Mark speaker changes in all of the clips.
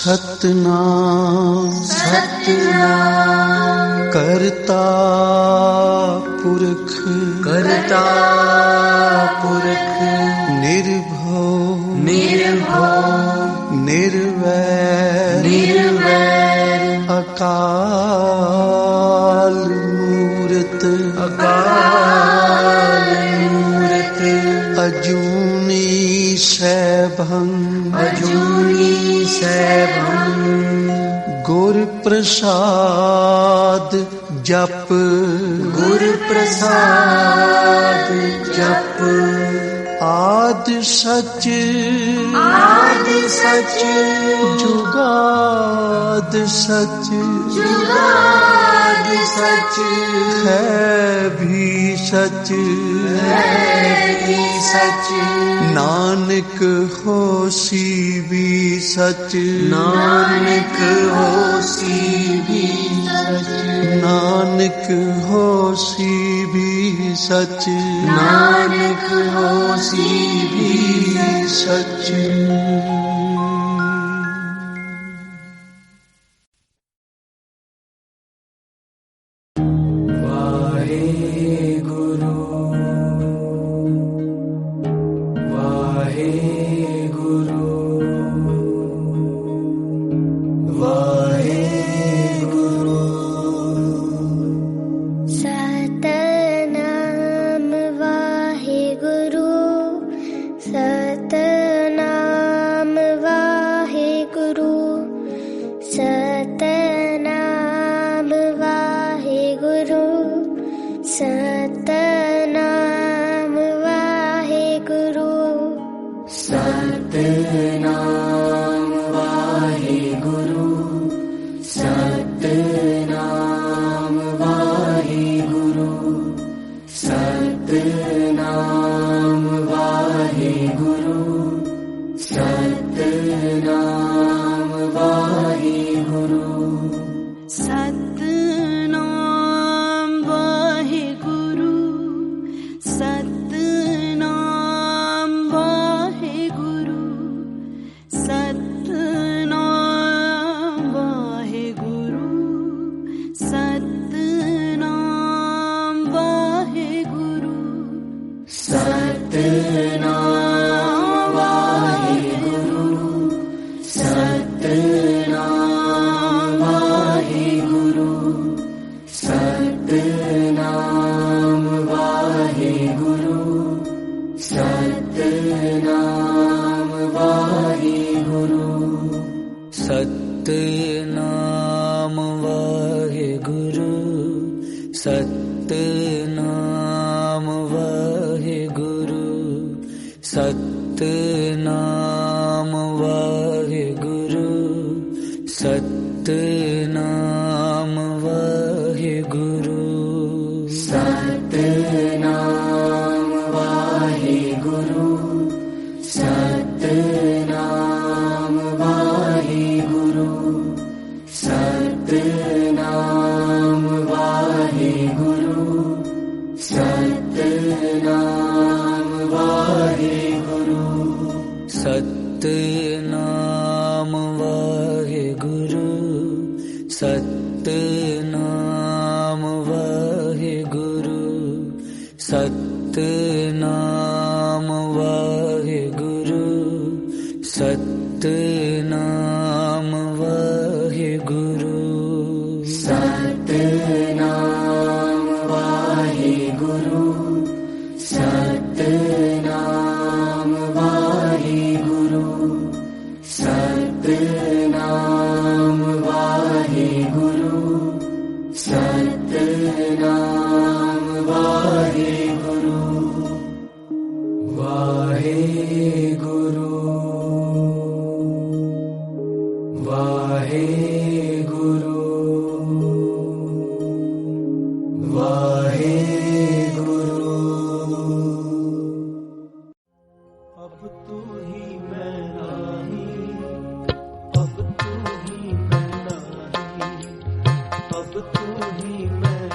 Speaker 1: सतनाम सतनाम करता पुरख निर्भव निर्वैर अकाल मूरत अजूनी सैभं गुर प्रसाद जप आद सच जुगाद सच है भी सच नानक होसी भी सच नानक होसी भी सच
Speaker 2: अब तू ही मैं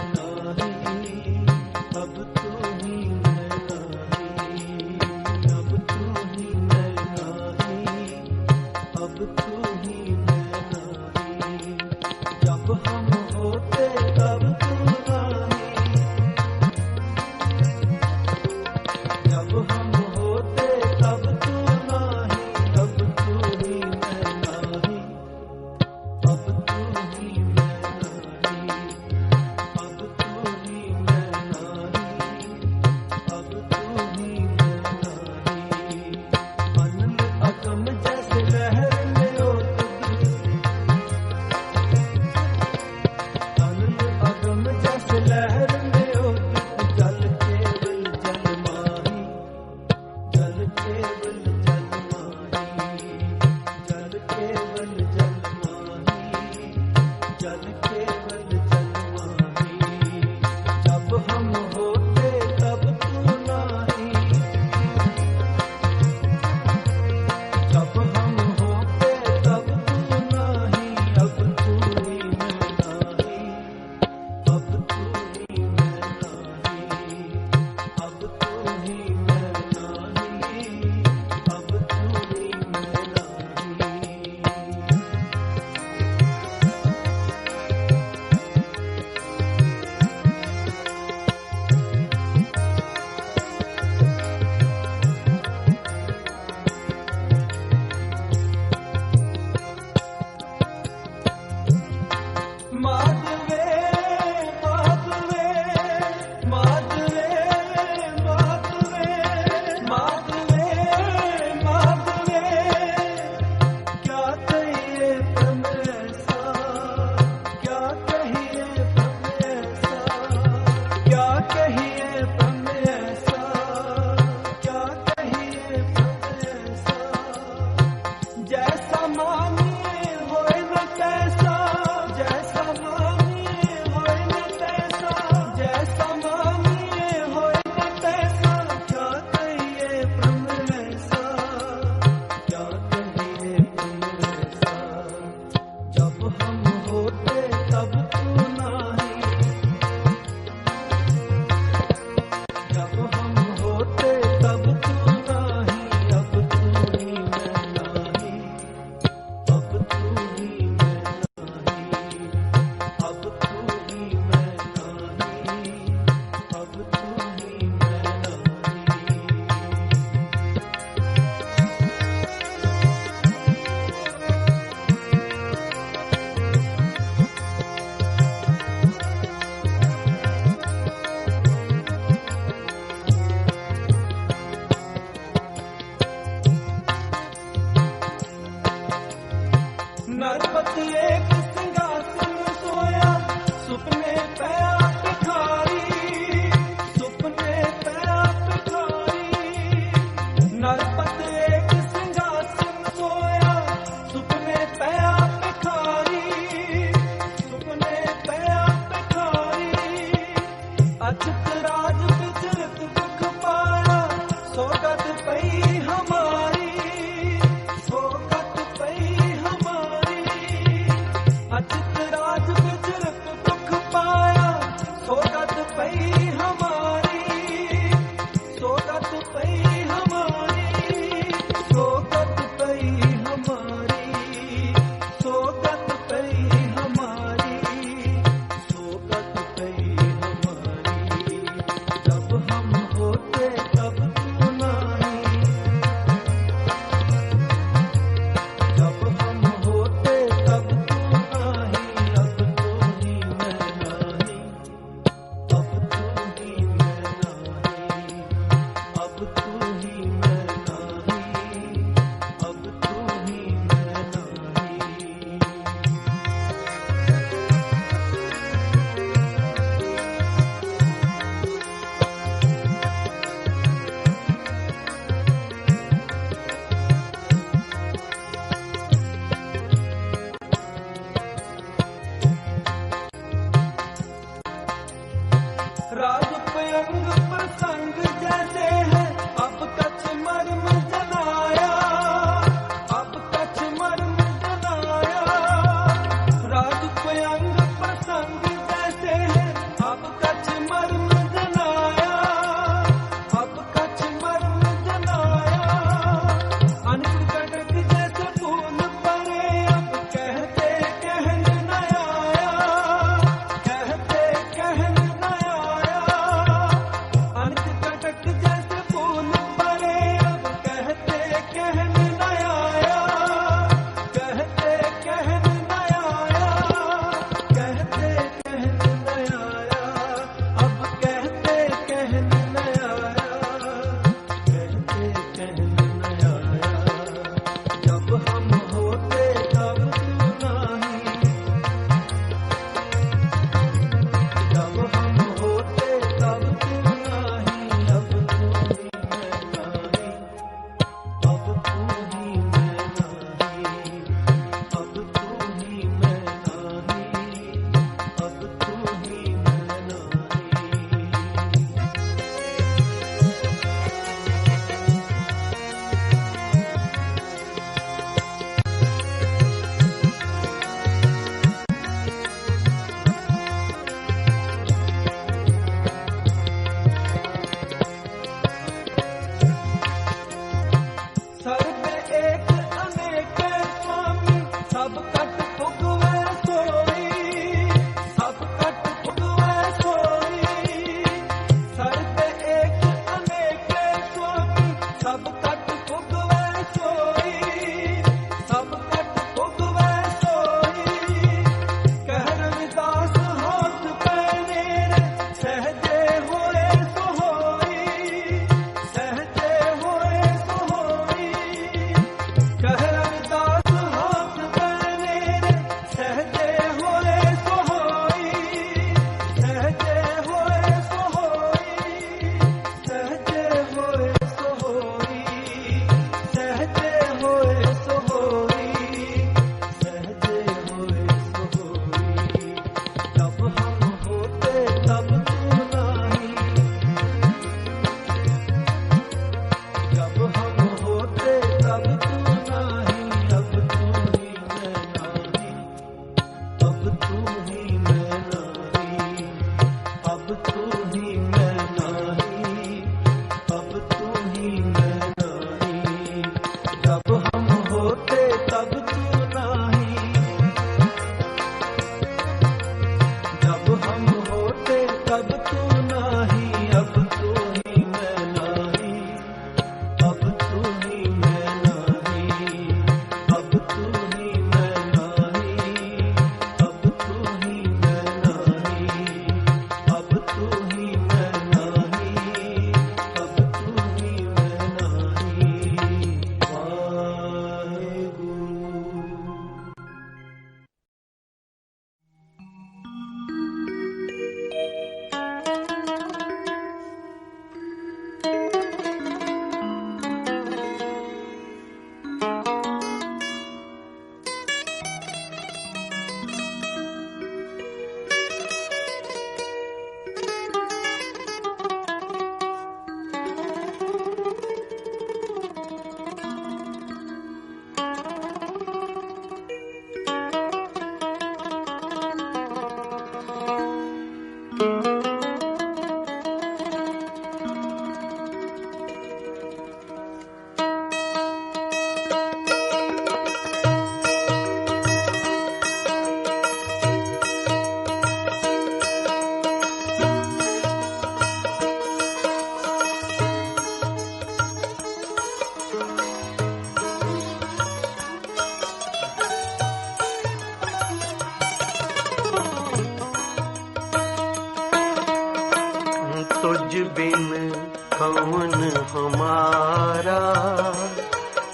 Speaker 1: बिन कौन हमारा,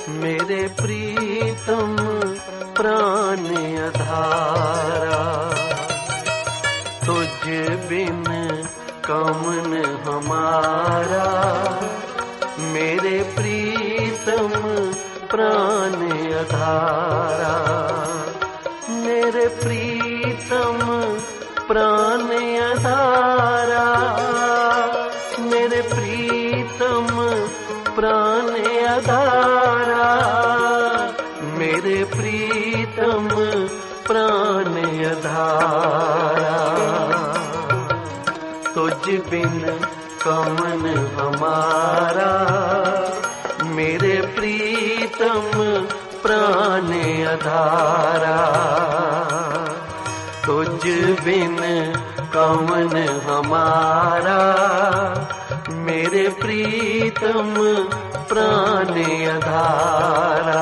Speaker 1: मेरे प्रीतम प्राण आधारा। तुझ बिन कौन हमारा, मेरे प्रीतम प्राण आधारा। मेरे प्रीतम प्राण आधारा, मेरे प्रीतम प्राण आधारा, मेरे प्रीतम प्राण आधारा। तुझ बिन कौन हमारा, मेरे प्रीतम प्राण आधारा। तुझ बिन कौन हमारा, मेरे प्रीतम प्राण आधारा।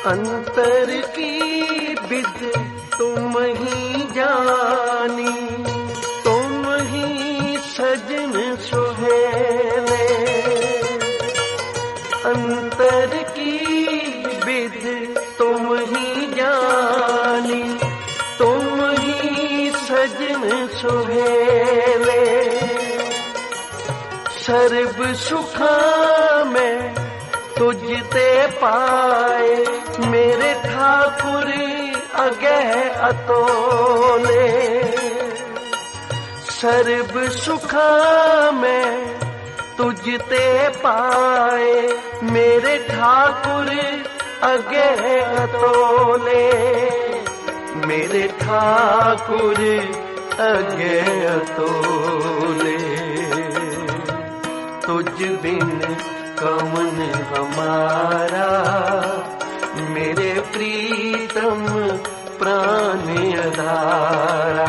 Speaker 1: अंतर की विद तुम ही जानी, तुम ही सजन सुहेले। अंतर की विद तुम ही जानी, तुम ही सजन सुहेले। सर्व सुखा में तुझते पाए, मेरे ठाकुर अगह अतोले। सर्व सुखा में तुझते पाए, मेरे ठाकुर अगह अतोले। मेरे ठाकुर अगह अतोले। तुझ बिन कौन हमारा, मेरे प्रीतम प्राण आधारा।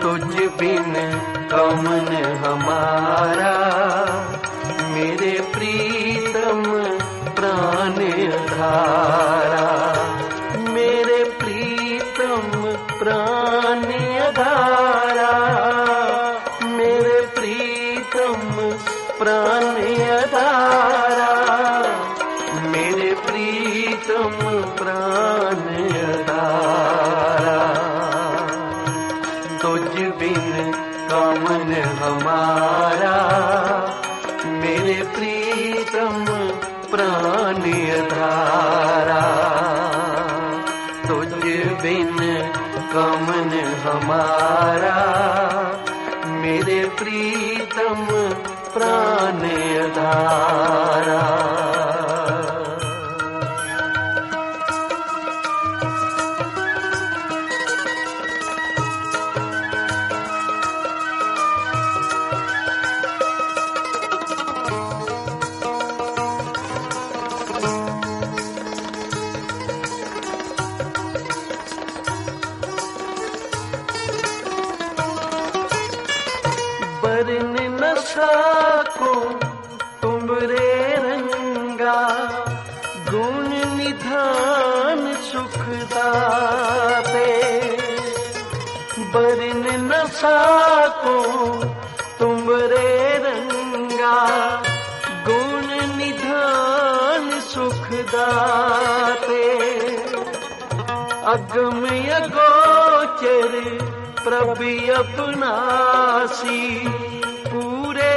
Speaker 1: तुझ बिन कौन हमारा, मेरे प्रीतम प्राण आधारा। मेरे प्रीतम प्राण आधारा, मेरे प्रीतम प्राण आधारा, मेरे प्रीतम प्राण आधारा। तुझ बिन कौन हमारा, मेरे प्रीतम प्राण आधारा। तुझ बिन कौन हमारा, मेरे प्रीतम प्राण आधारा। बरन न साको तुमरे रंगा, गुण निधान सुख दाते। बरन न साको तुमरे रंगा, गुण निधान सुख दाते। अगम अगोचर प्रभु अपनासी, पूरे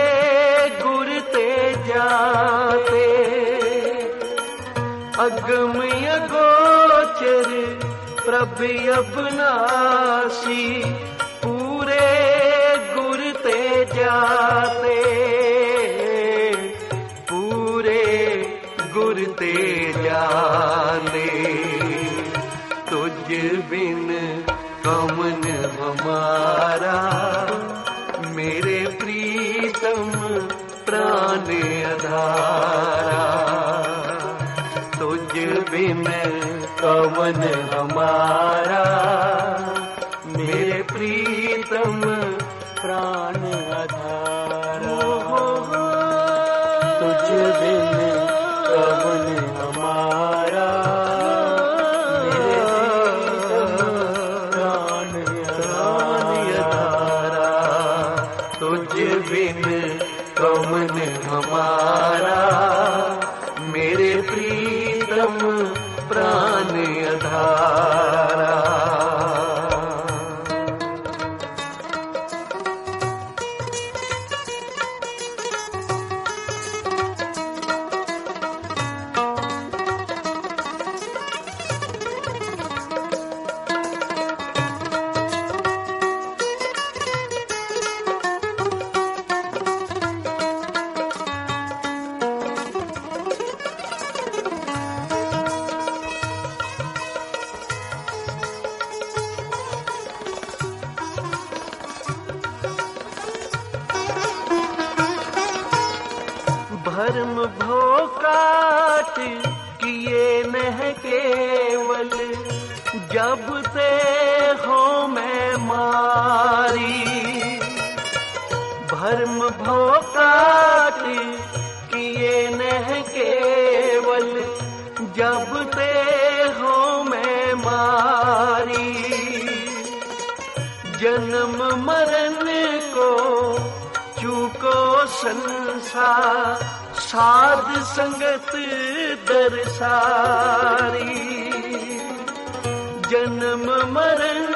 Speaker 1: गुर ते जाते। अगम अगोचर प्रभु अपनासी, पूरे गुर ते जाते। पूरे गुर ते जाते। तुझ बिन कौन हमारा, मेरे प्रीतम प्राण आधारा। बिन कवन हमारा, मेरे प्रीतम प्राण आधारा। तुझ बिन कवन हमारा, मेरे प्रीतम प्राण आधारा। तुझ बिन कवन हमारा, मेरे प्रीतम प्राण आधारा। भरम भोकाट किए नह केवल, जब ते हो मैं मारी। भरम भोकाट किए नह केवल, जब ते हो मैं मारी। जन्म मरण को चूको संसार, साध संगत दरसारी। जन्म मरण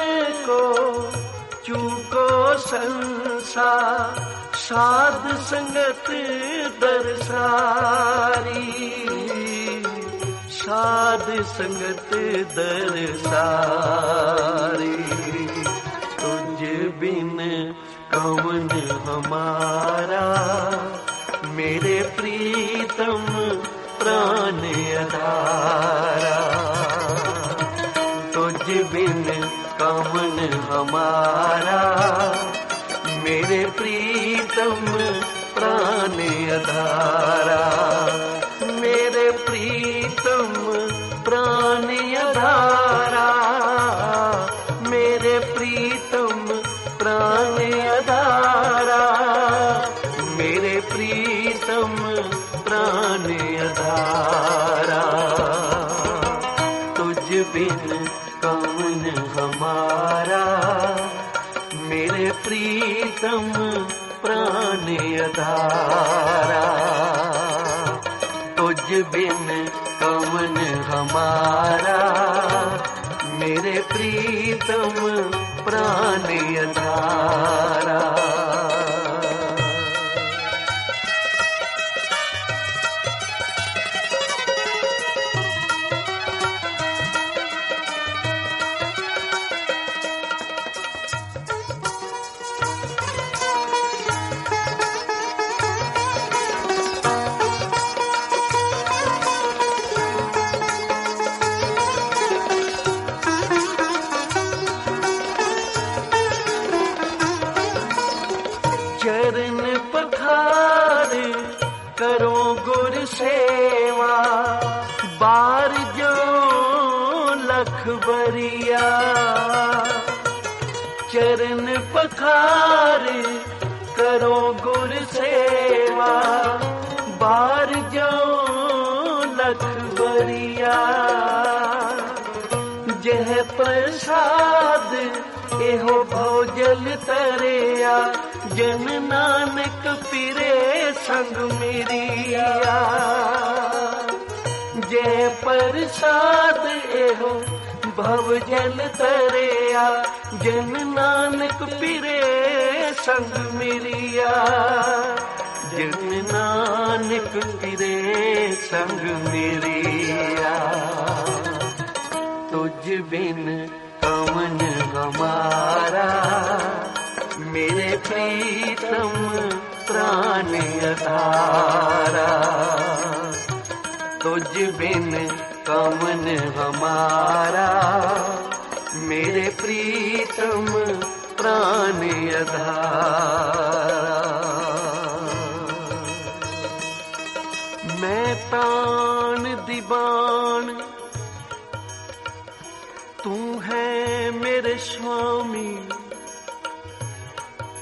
Speaker 1: को चूको संसार, साध संगत दरसारी। साध संगत दरसारी। तुझ बिन कवन हमारा, मेरे प्रीतम प्राण आधारा। तुझ बिन कवन हमारा, मेरे प्रीतम प्राण आधारा। मेरे प्रीतम प्राण आधारा, मेरे प्रीतम प्राण आधारा। मेरे प्रीतम प्राण आधारा। तुझ बिन कवन हमारा, मेरे प्रीतम प्राण आधारा। तुझ बिन कवन हमारा, मेरे प्रीतम प्राण आधारा। चरण पखार करो गुर सेवा, बार जो लख बरिया। चरण पखार करो गुर सेवा, बार जो लख बरिया। जह प्रसाद एहो भोजल तरिया, जन नानक पिरे संग मेरिया। जय प्रसाद एहो भवजल तरिया, जन नानक पिरे संग मेरिया। जन नानक पिरे संग मेरिया। तुझ बिन कवन हमारा, मेरे प्रीतम प्राण आधारा। तुझ बिन कवन हमारा, मेरे प्रीतम प्राण आधारा। मैं तान दीवान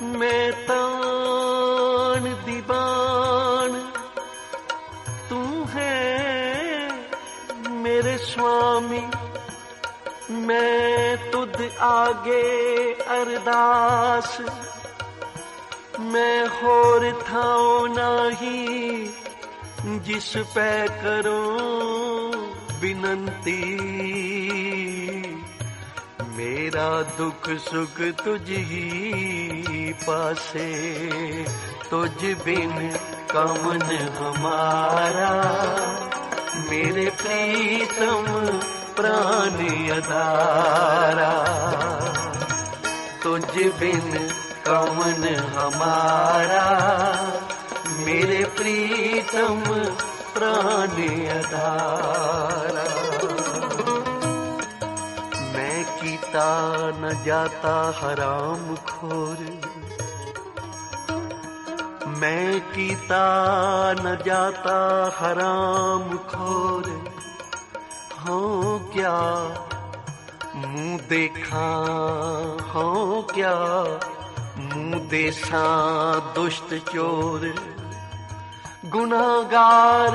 Speaker 1: मैं तान दीवान तू है मेरे स्वामी, मैं तुद आगे अरदास, मैं होर थाओ नाही जिस पे करो बिनती। मेरा दुख सुख तुझ ही पासे, तुझ बिन कमन हमारा। मेरे प्रीतम प्राण अधारा, तुझ बिन कमन हमारा। मेरे प्रीतम प्राण अधारा। मैं कीता न जाता हराम खोर, मैं कीता न जाता हराम खोर। हाँ क्या मुँह देखा, हाँ क्या मुँह देसा दुष्ट चोर। गुनाहगार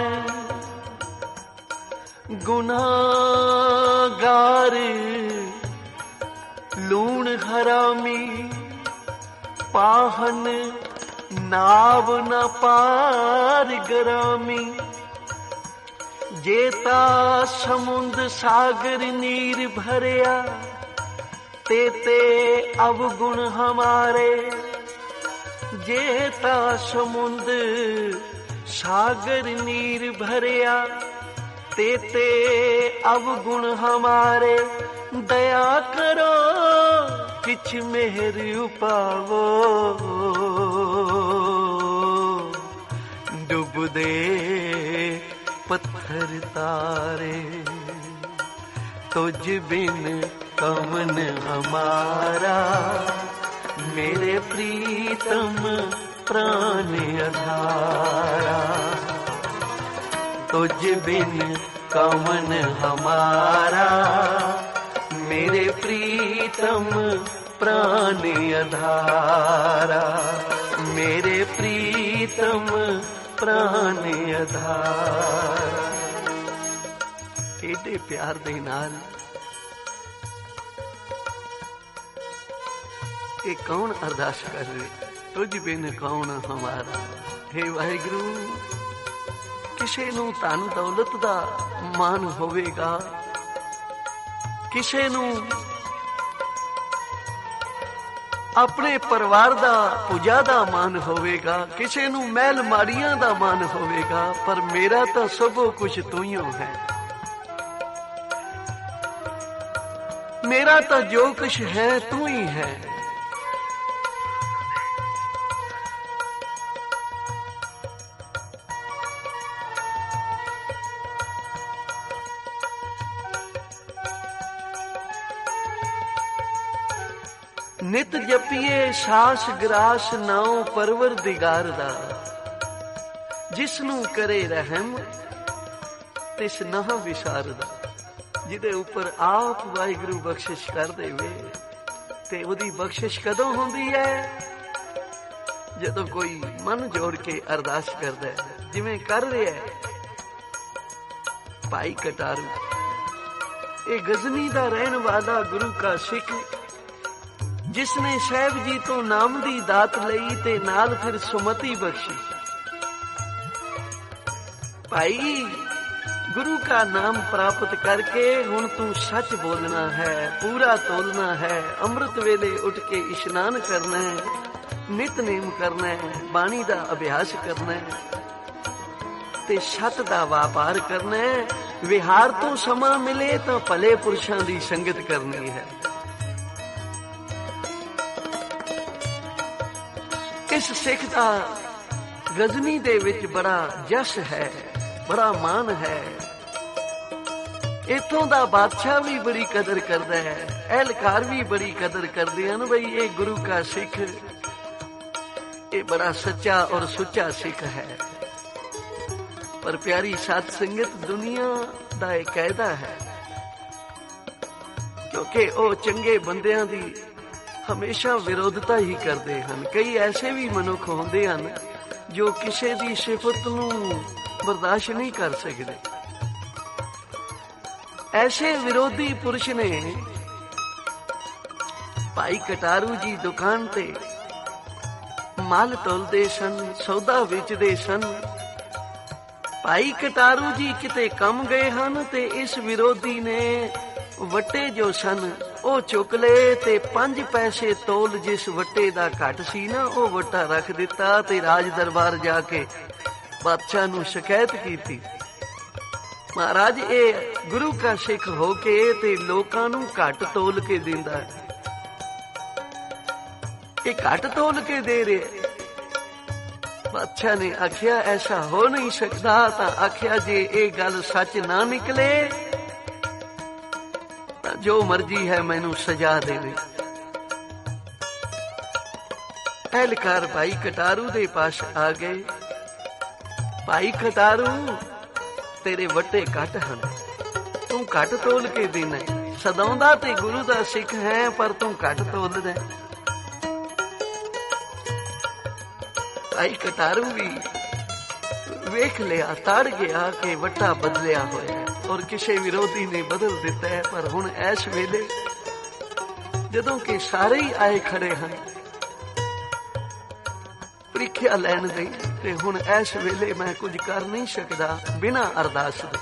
Speaker 1: गुनाहगार लूण हरामी, पाहन नाव न पार गरामी। जेता समुंद सागर नीर भरिया, तेते अवगुण हमारे। जेता समुंद सागर नीर भरिया, तेते अवगुण हमारे। दया करो किछ मेहर उपावो, डूब दे पत्थर तारे। तुझ बिन कमन हमारा, मेरे प्रीतम प्राण अधारा। तुझ बिन कमन हमारा, मेरे प्रीतम प्राण अधारा। मेरे प्रीतम प्राण अधारा। एडे प्यार दे नाल ये कौन अरदास कर रहे, तुझ बिन कौन हमारा। हे वाहिगुरु, किसे नूं धन दौलत दा मान होवेगा, किसे नूं अपने परिवार दा पूजा दा मान होवेगा, किसे नूं महल माड़ियां दा मान होवेगा, पर मेरा तो सब कुछ तू ही है। मेरा तो जो कुछ है तू ही है। नित जपिए सास ग्रास नाओ परवरदिगार दा। जिसनू करे रहम तिस नह विसारदा। जिदे उपर आप वाहिगुरु बख्शिश कर देवे ते उदी बख्शिश कदों हुंदी है, जदों कोई मन जोड़ के अरदास करदा है, जिवें कर रहा है भाई कटारू। ये गजनी दा रहन वाला गुरु का सिख, जिसने साहब जी तो नाम दी दात लई ते नाल फिर सुमति बख्शी। भाई गुरु का नाम प्राप्त करके हुण तू सच बोलना है, पूरा तोलना है। अमृत वेले उठ के इशनान करना है, नितनेम करना है, बाणी दा अभ्यास करना है ते सत दा व्यापार करना है। विहार तो समा मिले तो भले पुरुषां दी संगत करनी है। इस सिख दा गजनी दे विच बड़ा जश है, बड़ा मान है। इथों दा बादशाह भी बड़ी कदर करदा है, एहलकार भी बड़ी कदर करदे हन। बई ये गुरु का सिख, ये बड़ा सच्चा और सुच्चा सिख है। पर प्यारी साध संगत, दुनिया दा एक कायदा है, क्योंकि ओ चंगे बंदियां दी ਹਮੇਸ਼ਾ ਵਿਰੋਧਤਾ ਹੀ ਕਰਦੇ ਹਨ। ਕਈ ਐਸੇ ਵੀ ਮਨੁੱਖ ਹੁੰਦੇ ਹਨ ਜੋ ਕਿਸੇ ਦੀ ਸਿਫਤ ਨੂੰ ਬਰਦਾਸ਼ਤ ਨਹੀਂ ਕਰ ਸਕਦੇ। ਐਸੇ ਵਿਰੋਧੀ ਪੁਰਸ਼ ਨੇ ਭਾਈ ਕਟਾਰੂ ਜੀ ਦੁਕਾਨ ਤੇ ਮਾਲ ਤੋਲਦੇ ਸਨ, ਸੌਦਾ ਵੇਚਦੇ ਸਨ। ਭਾਈ ਕਟਾਰੂ ਜੀ ਕਿਤੇ ਕੰਮ ਗਏ ਹਨ ਤੇ ਇਸ ਵਿਰੋਧੀ ਨੇ ਵੱਟੇ ਜੋ ਸਨ ਉਹ ਚੁੱਕ ਲਏ ਤੇ 5 ਪੈਸੇ ਤੋਲ ਜਿਸ ਵੱਟੇ ਦਾ ਘੱਟ ਸੀ ਨਾ, ਉਹ ਵੱਟਾ ਰੱਖ ਦਿੱਤਾ ਤੇ ਰਾਜ ਦਰਬਾਰ ਜਾ ਕੇ ਬਾਦਸ਼ਾਹ ਨੂੰ ਸ਼ਿਕਾਇਤ ਕੀਤੀ। ਮਹਾਰਾਜ ਇਹ ਗੁਰੂ ਕਾ ਸਿੱਖ ਹੋ ਕੇ ਤੇ ਲੋਕਾਂ ਨੂੰ ਘੱਟ ਤੋਲ ਕੇ ਦਿੰਦਾ ਹੈ, ਇਹ ਘੱਟ ਤੋਲ ਕੇ ਦੇ ਰਿਹਾ। ਬਾਦਸ਼ਾਹ ਨੇ ਆਖਿਆ ਐਸਾ ਹੋ ਨਹੀਂ ਸਕਦਾ। ਤਾਂ ਆਖਿਆ ਜੇ ਇਹ ਗੱਲ ਸੱਚ ਨਾ ਨਿਕਲੇ ਤਾਂ ਜੋ ਮਰਜ਼ੀ ਹੈ ਮੈਨੂੰ ਸਜ਼ਾ ਦੇਵੇ। ਅਹਿਲਕਾਰ ਭਾਈ ਕਟਾਰੂ ਦੇ ਪਾਸ ਆ ਗਏ। ਭਾਈ ਕਟਾਰੂ ਤੇਰੇ ਵੱਟੇ ਘੱਟ ਹਨ, ਤੂੰ ਘੱਟ ਤੋਲ ਕੇ ਦੇਣਾ। ਸਦਾਉਂਦਾ ਤੇ ਗੁਰੂ ਦਾ ਸਿੱਖ ਹੈ ਪਰ ਤੂੰ ਘੱਟ ਤੋਲਦਾ। ਭਾਈ ਕਟਾਰੂ ਵੀ ਵੇਖ ਲਿਆ, ਤੜ ਗਿਆ ਕਿ ਵੱਟਾ ਬਦਲਿਆ ਹੋਇਆ ਹੈ ਔਰ ਕਿਸੇ ਵਿਰੋਧੀ ਨੇ ਬਦਲ ਦਿੱਤਾ ਹੈ। ਪਰ ਹੁਣ ਇਸ ਵੇਲੇ ਜਦੋਂ ਕਿ ਸਾਰੇ ਹੀ ਆਏ ਖੜੇ ਹਨ ਪ੍ਰੀਖਿਆ ਲੈਣ ਲਈ, ਤੇ ਹੁਣ ਇਸ ਵੇਲੇ ਮੈਂ ਕੁਝ ਕਰ ਨਹੀਂ ਸਕਦਾ ਬਿਨਾਂ ਅਰਦਾਸ ਦੇ।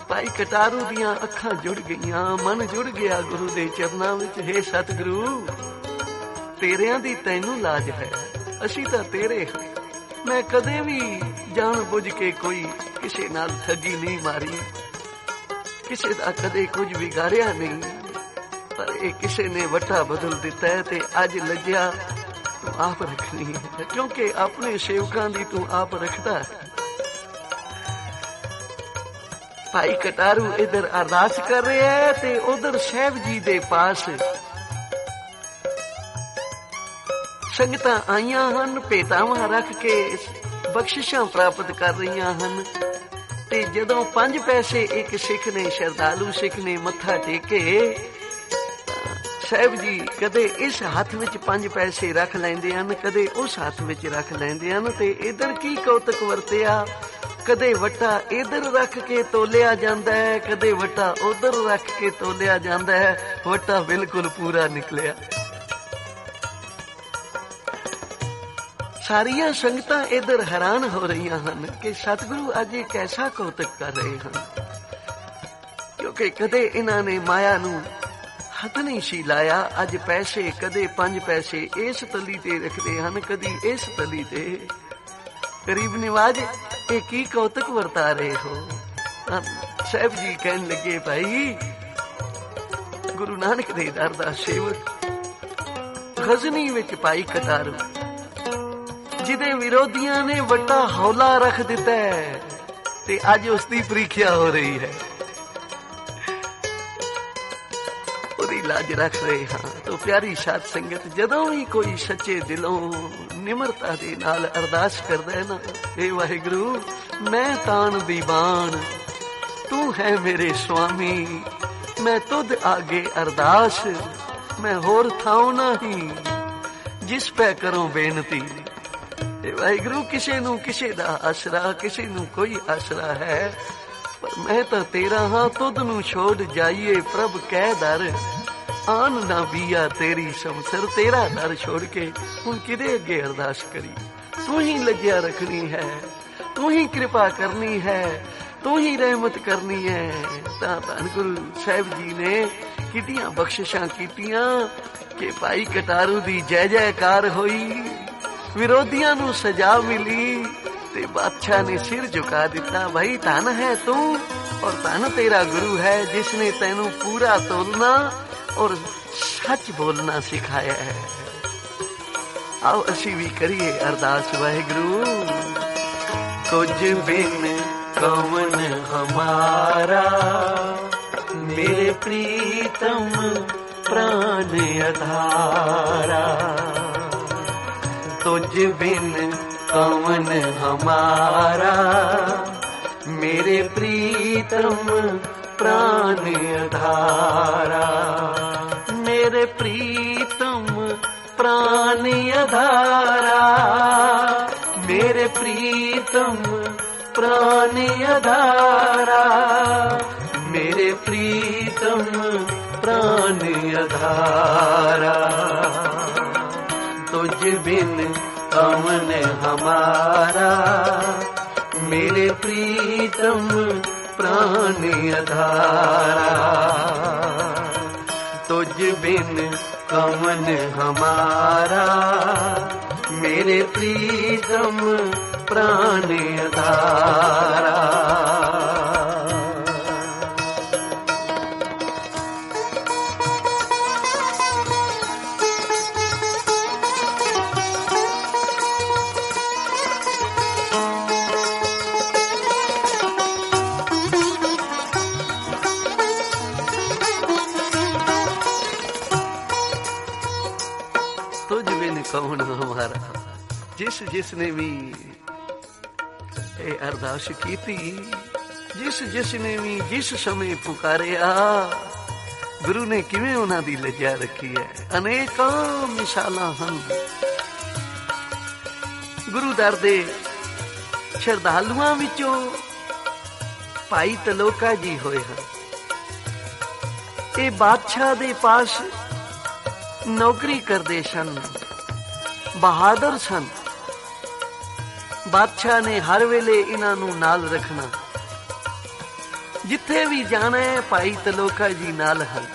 Speaker 1: ਭਾਈ ਕਟਾਰੂ ਦੀਆਂ ਅੱਖਾਂ ਜੁੜ ਗਈਆਂ, ਮਨ ਜੁੜ ਗਿਆ ਗੁਰੂ ਦੇ ਚਰਨਾਂ ਵਿੱਚ। ਹੇ ਸਤਿਗੁਰੂ, ਤੇਰਿਆਂ ਦੀ ਤੈਨੂੰ ਲਾਜ ਹੈ, ਅਸੀਂ ਤਾਂ ਤੇਰੇ ਹਾਂ। ਮੈਂ ਕਦੇ ਵੀ ਜਾਣ ਬੁੱਝ ਕੇ ਕੋਈ ਕਿਸੇ ਨਾਲ ਠੱਗੀ ਨਹੀਂ ਮਾਰੀ, ਕਿਸੇ ਦਾ ਕਦੇ ਕੁਝ ਵਿਗਾੜਿਆ ਨਹੀਂ। ਪਰ ਇਹ ਕਿਸੇ ਨੇ ਵੱਟਾ ਬਦਲ ਦਿੱਤਾ ਹੈ ਤੇ ਅੱਜ ਲੱਜਿਆ ਤੂੰ ਆਪ ਰੱਖਣੀ ਹੈ, ਕਿਉਂਕਿ ਆਪਣੇ ਸੇਵਕਾਂ ਦੀ ਤੂੰ ਆਪ ਰੱਖਦਾ ਹੈ। ਭਾਈ ਕਟਾਰੂ ਇਧਰ ਅਰਦਾਸ ਕਰ ਰਿਹਾ ਹੈ ਤੇ ਉਧਰ ਸਾਹਿਬ ਜੀ ਦੇ ਪਾਸ ਸੰਗਤਾਂ ਆਈਆਂ ਹਨ, ਭੇਟਾਵਾਂ ਰੱਖ ਕੇ ਬਖਸ਼ਿਸ਼ਾਂ ਪ੍ਰਾਪਤ ਕਰ ਰਹੀਆਂ ਹਨ। ਤੇ ਜਦੋਂ 5 ਪੈਸੇ ਇੱਕ ਸਿੱਖ ਨੇ, ਸ਼ਰਧਾਲੂ ਸਿੱਖ ਨੇ ਮੱਥਾ ਟੇਕੇ, ਸਾਹਿਬ ਜੀ ਕਦੇ ਇਸ ਹੱਥ ਵਿੱਚ 5 ਪੈਸੇ ਰੱਖ ਲੈਂਦੇ ਹਨ, ਕਦੇ ਉਸ ਹੱਥ ਵਿੱਚ ਰੱਖ ਲੈਂਦੇ ਹਨ। ਤੇ ਇਧਰ ਕੀ ਕੌਤਕ ਵਰਤਿਆ, ਕਦੇ ਵੱਟਾ ਇਧਰ ਰੱਖ ਕੇ ਤੋਲਿਆ ਜਾਂਦਾ ਹੈ, ਕਦੇ ਵੱਟਾ ਉਧਰ ਰੱਖ ਕੇ ਤੋਲਿਆ ਜਾਂਦਾ ਹੈ। ਵੱਟਾ ਬਿਲਕੁਲ ਪੂਰਾ ਨਿਕਲਿਆ। ਸਾਰੀਆਂ ਸੰਗਤਾਂ ਇਧਰ ਹੈਰਾਨ ਹੋ ਰਹੀਆਂ ਹਨ ਕਿ ਸਤਿਗੁਰੂ ਅੱਜ ਇਹ ਕੈਸਾ ਕੌਤਕ ਕਰ ਰਹੇ ਹਨ, ਕਿਉਂਕਿ ਕਦੇ ਇਹਨਾਂ ਨੇ ਮਾਇਆ ਨੂੰ ਹੱਥ ਨਹੀਂ ਸੀ ਲਾਇਆ। ਅੱਜ ਪੈਸੇ ਕਦੇ 5 ਪੈਸੇ ਇਸ ਤਲੀ ਤੇ ਰੱਖਦੇ ਹਨ, ਕਦੀ ਇਸ ਤਲੀ ਤੇ। ਗਰੀਬ ਨਿਵਾਜ, ਇਹ ਕੀ ਕੌਤਕ ਵਰਤਾ ਰਹੇ ਹੋ? ਸਾਹਿਬ ਜੀ ਕਹਿਣ ਲੱਗੇ, ਭਾਈ ਗੁਰੂ ਨਾਨਕ ਦੇ ਦਰ ਦਾ ਸੇਵਕ ਗਜ਼ਨੀ ਵਿੱਚ ਭਾਈ ਕਟਾਰੂ, ਜਿਹਦੇ ਵਿਰੋਧੀਆਂ ਨੇ ਵੱਟਾ ਹੌਲਾ ਰੱਖ ਦਿੱਤਾ ਹੈ ਤੇ ਅੱਜ ਉਸ ਦੀ ਪ੍ਰੀਖਿਆ ਹੋ ਰਹੀ ਹੈ, ਉਹਦੀ ਲਾਜ ਰੱਖ ਰਹੇ ਹਾਂ। ਤਾਂ ਪਿਆਰੀ ਸਾਧ ਸੰਗਤ, ਜਦੋਂ ਵੀ ਕੋਈ ਸੱਚੇ ਦਿਲੋਂ ਨਿਮਰਤਾ ਦੇ ਨਾਲ ਅਰਦਾਸ ਕਰਦਾ ਹੈ ਨਾ, ਇਹ ਵਾਹਿਗੁਰੂ ਮੈਂ ਤਾਣ ਦੀਵਾਨ, ਤੂੰ ਹੈ ਮੇਰੇ ਸੁਆਮੀ, ਮੈਂ ਤੁਧ ਆਗੇ ਅਰਦਾਸ, ਮੈਂ ਹੋਰ ਥਾਉ ਨਹੀਂ ਜਿਸ ਪੈ ਕਰੋ ਬੇਨਤੀ। ਵਾਹਿਗੁਰੂ, ਕਿਸੇ ਨੂੰ ਕਿਸੇ ਦਾ ਆਸਰਾ, ਕਿਸੇ ਨੂੰ ਕੋਈ ਆਸਰਾ ਹੈ, ਪਰ ਮੈਂ ਤਾਂ ਤੇਰਾ ਹਾਂ। ਤੁਧ ਨੂੰ ਛੋੜ ਜਾਈਏ ਪ੍ਰਭ ਕਹਿ ਦਰ, ਆਨ ਨਾ ਬੀਆ ਤੇਰੀ ਸੰਸਰ। ਤੇਰਾ ਦਰ ਛੋੜ ਕੇ ਹੁਣ ਕਿਹਦੇ ਅੱਗੇ ਅਰਦਾਸ ਕਰੀ? ਤੂੰ ਹੀ ਲੱਗਿਆ ਰੱਖਣੀ ਹੈ, ਤੂੰ ਹੀ ਕਿਰਪਾ ਕਰਨੀ ਹੈ, ਤੂੰ ਹੀ ਰਹਿਮਤ ਕਰਨੀ ਹੈ। ਤਾਂ ਧੰਨ ਗੁਰੂ ਸਾਹਿਬ ਜੀ ਨੇ ਕਿੰਨੀਆਂ ਬਖਸ਼ਿਸ਼ਾਂ ਕੀਤੀਆਂ ਕਿ ਭਾਈ ਕਟਾਰੂ ਦੀ ਜੈ ਜੈਕਾਰ ਹੋਈ, ਵਿਰੋਧੀਆਂ ਨੂੰ ਸਜ਼ਾ ਮਿਲੀ ਤੇ ਬਾਦਸ਼ਾਹ ਨੇ ਸਿਰ ਝੁਕਾ ਦਿੱਤਾ। ਭਾਈ ਧਨ ਹੈ ਤੂੰ ਔਰ ਧਨ ਤੇਰਾ ਗੁਰੂ ਹੈ, ਜਿਸਨੇ ਤੈਨੂੰ ਪੂਰਾ ਤੋਲਣਾ ਔਰ ਸੱਚ ਬੋਲਣਾ ਸਿਖਾਇਆ ਹੈ। ਆਓ ਅਸੀਂ ਵੀ ਕਰੀਏ ਅਰਦਾਸ। ਵਾਹਿਗੁਰੂ, ਕੁਝ ਬਿਨ ਕੌਣ ਹਮਾਰਾ, ਮੇਰੇ ਪ੍ਰੀਤਮ ਪ੍ਰਾਨ ਅਧਾਰਾ। तुझ बिन कौन हमारा, मेरे प्रीतम प्राण आधारा। मेरे प्रीतम प्राण आधारा, मेरे प्रीतम प्राण आधारा, मेरे प्रीतम प्राण आधारा। तुझ बिन कौन हमारा, मेरे प्रीतम प्राण आधारा। तुझ बिन कौन हमारा, मेरे प्रीतम प्राण आधारा। कौन हमारा, जिस जिसने भी ਇਹ ਅਰਦਾਸ ਕੀਤੀ, ਜਿਸ ਜਿਸ ਨੇ ਵੀ ਜਿਸ ਸਮੇਂ ਪੁਕਾਰਿਆ, ਗੁਰੂ ਨੇ ਕਿਵੇਂ ਉਹਨਾਂ ਦੀ ਲੱਜਾ ਰੱਖੀ ਹੈ। ਅਨੇਕਾਂ ਮਿਸਾਲਾਂ ਹਨ। ਗੁਰੂ ਦਰ ਦੇ ਸ਼ਰਧਾਲੂਆਂ ਵਿੱਚੋਂ ਭਾਈ ਤਲੋਕਾ ਜੀ ਹੋਏ ਹਨ। ਇਹ ਬਾਦਸ਼ਾਹ ਦੇ ਪਾਸ ਨੌਕਰੀ ਕਰਦੇ ਸਨ, ਬਹਾਦਰ ਸਨ। ਬਾਦਸ਼ਾਹ ਨੇ ਹਰ ਵੇਲੇ ਇਹਨਾਂ ਨੂੰ ਨਾਲ ਰੱਖਣਾ, ਜਿੱਥੇ ਵੀ ਜਾਣਾ ਹੈ ਭਾਈ ਤਲੋਕਾ ਜੀ ਨਾਲ ਹਨ।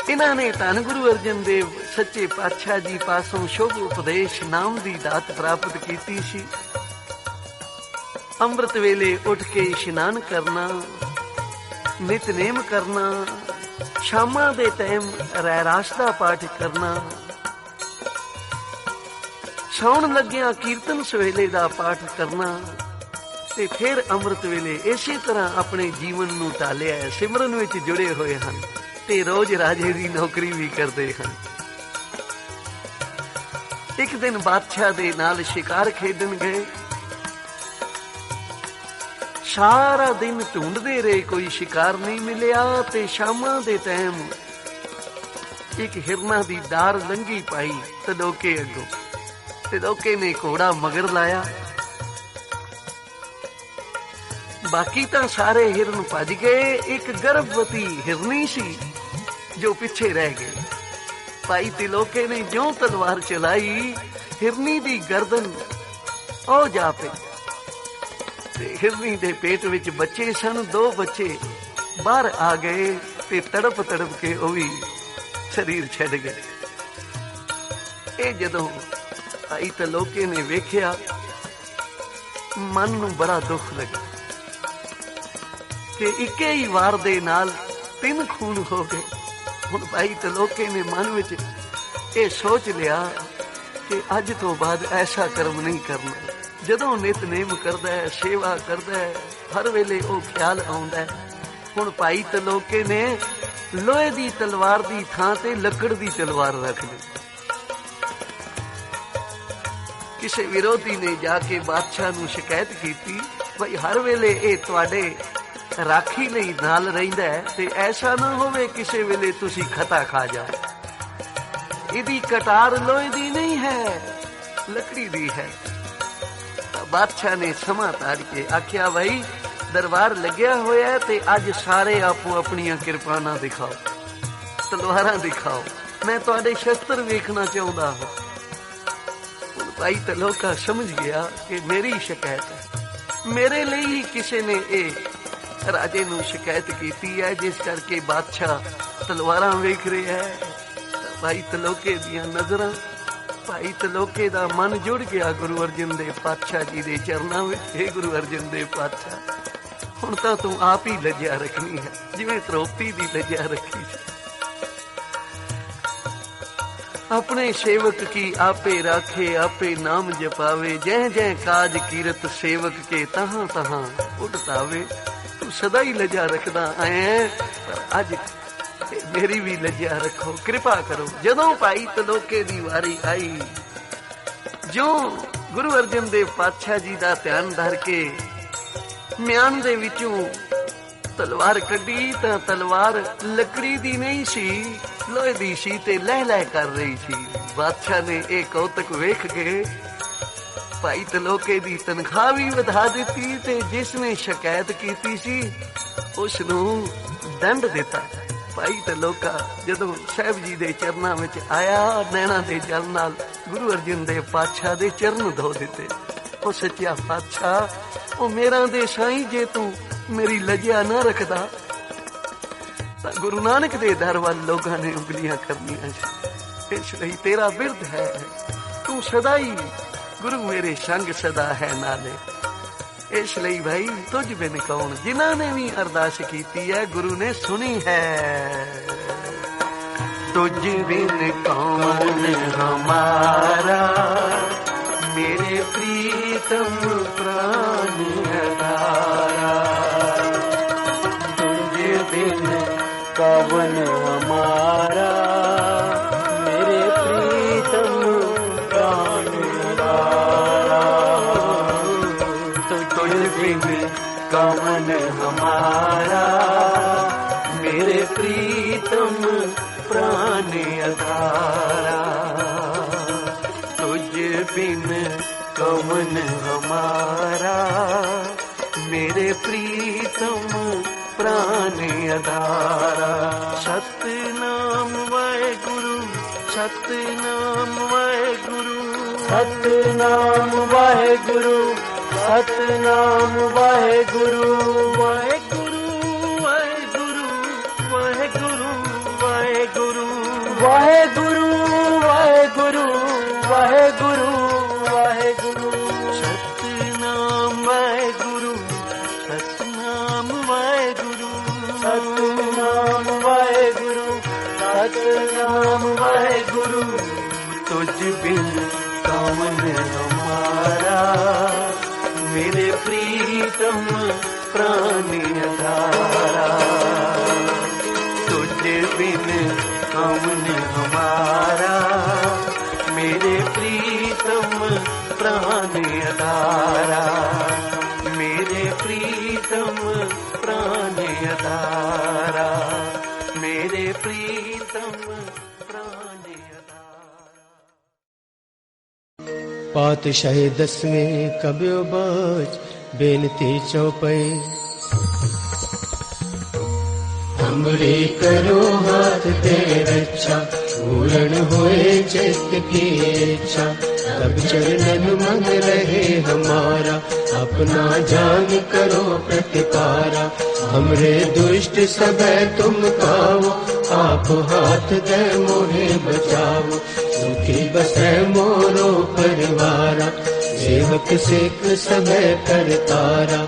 Speaker 1: ਇਹਨਾਂ ਨੇ ਧੰਨ ਗੁਰੂ ਅਰਜਨ ਦੇਵ ਸੱਚੇ ਪਾਤਸ਼ਾਹ ਜੀ ਪਾਸੋਂ ਸ਼ੁਭ ਉਪਦੇਸ਼ ਨਾਮ ਦੀ ਦਾਤ ਪ੍ਰਾਪਤ ਕੀਤੀ ਸੀ। ਅੰਮ੍ਰਿਤ ਵੇਲੇ ਉੱਠ ਕੇ ਇਸ਼ਨਾਨ ਕਰਨਾ, ਨਿਤਨੇਮ ਕਰਨਾ, ਸ਼ਾਮਾਂ ਦੇ ਟਾਈਮ ਰਹਿਰਾਸ ਦਾ ਪਾਠ ਕਰਨਾ, ਸੌਣ ਲੱਗਿਆਂ ਕੀਰਤਨ ਸਵੇਲੇ ਦਾ ਪਾਠ ਕਰਨਾ, ਤੇ ਫਿਰ ਅੰਮ੍ਰਿਤ ਵੇਲੇ ਇਸੇ ਤਰ੍ਹਾਂ ਆਪਣੇ ਜੀਵਨ ਨੂੰ ਢਾਲਿਆ ਹੈ। ਸਿਮਰਨ ਵਿੱਚ ਜੁੜੇ ਹੋਏ ਹਨ ਤੇ ਰੋਜ਼ ਰਾਜੇ ਦੀ ਨੌਕਰੀ ਵੀ ਕਰਦੇ ਹਨ। ਇੱਕ ਦਿਨ ਬਾਦਸ਼ਾਹ ਦੇ ਨਾਲ ਸ਼ਿਕਾਰ ਖੇਡਣ ਗਏ। ਸਾਰਾ ਦਿਨ ਢੂੰਡਦੇ ਰਹੇ, ਕੋਈ ਸ਼ਿਕਾਰ ਨਹੀਂ ਮਿਲਿਆ। ਤੇ ਸ਼ਾਮਾਂ ਦੇ ਟਾਈਮ ਇੱਕ ਹਿਰਨਾਂ ਦੀ ਡਾਰ ਲੰਘੀ ਪਾਈ ਤਲੋਕੇ ਅੱਗੋਂ। ਤਲੋਕੇ ਨੇ ਘੋੜਾ ਮਗਰ ਲਾਇਆ। ਬਾਕੀ ਤਾਂ ਸਾਰੇ ਹਿਰਨ ਭੱਜ ਗਏ। ਇੱਕ ਗਰਭਵਤੀ ਹਿਰਨੀ ਸੀ ਜੋ ਪਿੱਛੇ ਰਹਿ ਗਈ। ਭਾਈ ਤਲੋਕੇ ਨੇ ਜਿਉਂ ਤਲਵਾਰ ਚਲਾਈ, ਹਿਰਨੀ ਦੀ ਗਰਦਨ ਉਹ ਜਾ ਪਈ। ਹਿਰਨੀ ਦੇ ਪੇਟ ਵਿੱਚ ਬੱਚੇ ਸਨ, 2 ਬੱਚੇ ਬਾਹਰ ਆ ਗਏ ਤੇ ਤੜਪ ਤੜਪ ਕੇ ਉਹ ਵੀ ਸਰੀਰ ਛੱਡ ਗਏ। ਇਹ ਜਦੋਂ ਭਾਈ ਤਲੋਕੇ ਨੇ ਵੇਖਿਆ, ਮਨ ਨੂੰ ਬੜਾ ਦੁੱਖ ਲੱਗਾ ਕਿ ਇੱਕੇ ਹੀ ਵਾਰ ਦੇ ਨਾਲ 3 ਖੂਨ ਹੋ ਗਏ। ਹੁਣ ਭਾਈ ਤਲੋਕੇ ਨੇ ਮਨ ਵਿੱਚ ਇਹ ਸੋਚ ਲਿਆ ਕਿ ਅੱਜ ਤੋਂ ਬਾਅਦ ਐਸਾ ਕਰਮ ਨਹੀਂ ਕਰਨਾ। ਜਦੋਂ ਨਿਤਨੇਮ ਕਰਦਾ ਹੈ, ਸੇਵਾ ਕਰਦਾ ਹੈ, ਹਰ ਵੇਲੇ ਉਹ ਖਿਆਲ ਆਉਂਦਾ ਹੈ। ਹੁਣ ਭਾਈ ਤਲੋਕੇ ਨੇ ਲੋਹੇ ਦੀ ਤਲਵਾਰ ਦੀ ਥਾਂ ਤੇ ਲੱਕੜ ਦੀ ਤਲਵਾਰ ਰੱਖ ਲਈ। ਕਿਸੇ ਵਿਰੋਧੀ ਨੇ ਜਾ ਕੇ ਬਾਦਸ਼ਾਹ ਨੂੰ ਸ਼ਿਕਾਇਤ ਕੀਤੀ, ਭਾਈ ਹਰ ਵੇਲੇ ਇਹ ਤੁਹਾਡੇ ਰਾਖੀ ਲਈ ਨਾਲ ਰਹਿੰਦਾ ਹੈ ਤੇ ਐਸਾ ਨਾ ਹੋਵੇ ਕਿਸੇ ਵੇਲੇ ਤੁਸੀਂ ਖਤਾ ਖਾ ਜਾਓ। ਇਹਦੀ ਕਟਾਰ ਲੋਹੇ ਦੀ ਨਹੀਂ ਹੈ, ਲੱਕੜੀ ਦੀ ਹੈ। ਬਾਦਸ਼ਾਹ ਨੇ ਸਮਾਂ ਤਾੜ ਕੇ ਆਖਿਆ, ਭਾਈ ਦਰਬਾਰ ਲੱਗਿਆ ਹੋਇਆ ਤੇ ਅੱਜ ਸਾਰੇ ਆਪੋ ਆਪਣੀਆਂ ਕਿਰਪਾਨਾਂ ਦਿਖਾਓ, ਤਲਵਾਰਾਂ ਦਿਖਾਓ, ਮੈਂ ਤੁਹਾਡੇ ਸ਼ਸਤਰ ਵੇਖਣਾ ਚਾਹੁੰਦਾ ਹਾਂ। ਹੁਣ ਭਾਈ ਤਲੋਕਾ ਸਮਝ ਗਿਆ ਕਿ ਮੇਰੀ ਸ਼ਿਕਾਇਤ ਹੈ, ਮੇਰੇ ਲਈ ਹੀ ਕਿਸੇ ਨੇ ਇਹ ਰਾਜੇ ਨੂੰ ਸ਼ਿਕਾਇਤ ਕੀਤੀ ਹੈ, ਜਿਸ ਕਰਕੇ ਬਾਦਸ਼ਾਹ ਤਲਵਾਰਾਂ ਵੇਖ ਰਿਹਾ ਹੈ। ਭਾਈ ਤਲੋਕੇ ਦੀਆਂ ਨਜ਼ਰਾਂ, ਭਾਈ ਤਲੋਕੇ ਦਾ ਮਨ ਜੁੜ ਗਿਆ ਗੁਰੂ ਅਰਜਨ ਦੇਵ ਪਾਤਸ਼ਾਹ ਜੀ ਦੇ ਚਰਨਾਂ ਵਿੱਚ। ਹੇ ਗੁਰੂ ਅਰਜਨ ਦੇਵ ਪਾਤਸ਼ਾਹ, ਹੁਣ ਤਾਂ ਤੂੰ ਆਪ ਹੀ ਲੱਜਿਆ ਰੱਖਣੀ ਹੈ, ਜਿਵੇਂ ਦ੍ਰੋਪਦੀ ਦੀ ਲੱਜਿਆ ਰੱਖੀ ਸੀ। ਆਪਣੇ ਸੇਵਕ ਕੀ ਆਪੇ ਰਾਖੇ, ਆਪੇ ਨਾਮ ਜਪਾਵੇ, ਜੈ ਜੈ ਕਾਜ ਕੀਰਤ ਸੇਵਕ ਕੇ ਤਹਾਂ ਤਹਾਂ ਉਡਤਾਵੇ। ਤੂੰ ਸਦਾ ਹੀ ਲੱਜਾ ਰੱਖਦਾ ਆਇਆ, ਪਰ ਅੱਜ ਮੇਰੀ ਵੀ ਲੱਜਿਆ ਰੱਖੋ, ਕਿਰਪਾ ਕਰੋ। ਜਦੋਂ ਭਾਈ ਤਲੋਕੇ ਦੀ ਵਾਰੀ ਆਈ, ਜੋ ਗੁਰੂ ਅਰਜਨ ਦੇਵ ਪਾਤਸ਼ਾਹ ਜੀ ਦਾ ਧਿਆਨ ਧਰ ਕੇ ਮਿਆਨ ਦੇ ਵਿੱਚੋਂ तलवार कड्डी तां तलवार लकड़ी दी नहीं सी, लोहे दी सी ते लह लह कर रही सी। बादशाह ने एक कौतक वेख के भाई तलोके दी तनख्वाह भी वधा दिती ते जिसने शिकायत कीती सी उसनू दंड दिता। भाई तलोका जदों साहब जी दे चरनां विच आया, नैना दे जल नाल गुरु अर्जन देव पातशाह दे चरण धो दिते। ओ सच्चा पातशाह, ओ मेरा दे साईं, जे तू मेरी लज्जा ना रखदा तां गुरु नानक दे दर वल लोगां ने उंगलियां करनियां सी। इसलिए तेरा बिरद है, तू सदा ही गुरु मेरे संग सदा है नाले। इसलिए भाई तुझ बिन कौन, जिन्हां ने भी अरदास कीती है गुरु ने सुनी है। तुझ बिन कौन हमारा, मेरे प्रीतम प्राण आधारा। तुझ बिन कौन हमारा, मेरे प्रीतम प्राण आधारा। तुझ बिन कौन हमारा, मेरे प्रीतम प्राण आधारा। तुझ बिन कौन हमारा, मेरे प्रीतम प्राण आधारा। सतनाम वाहेगुरु, सतनाम वाहेगुरु, सतनाम वाहेगुरु, सतनाम वाहेगुरु। वाहेगुरु वाहेगुरु वाहेगुरु वाहेगुरु वाहेगुरु वाहेगुरु वाहेगुरु वाहेगुरु। सतनाम वाहेगुरु, सतनाम वाहेगुरु, सतनाम वाहेगुरु, सतनाम वाहेगुरु। तुझ बिन कौन हमारा, मेरे प्रीतम प्राण आधारा। तुझ बिन कौन हमारा, मेरे प्रीतम प्राण आधारा। मेरे प्रीतम प्राण आधारा, मेरे प्रीतम प्राण आधारा।
Speaker 2: पातशाही 10वें कब्यो बाज बेनती चौपाई। हमरे करो हाथ दे रक्षा, पूर्ण होए चित्त की इच्छा। तब चरणन मन रहे हमारा, अपना जान करो प्रतिपारा। हमरे दुष्ट सबे तुम काओ, आप हाथ दे मोहे बचाओ। सुखी बसे मोरो परिवारा, सेवक सिख सबे करतारा।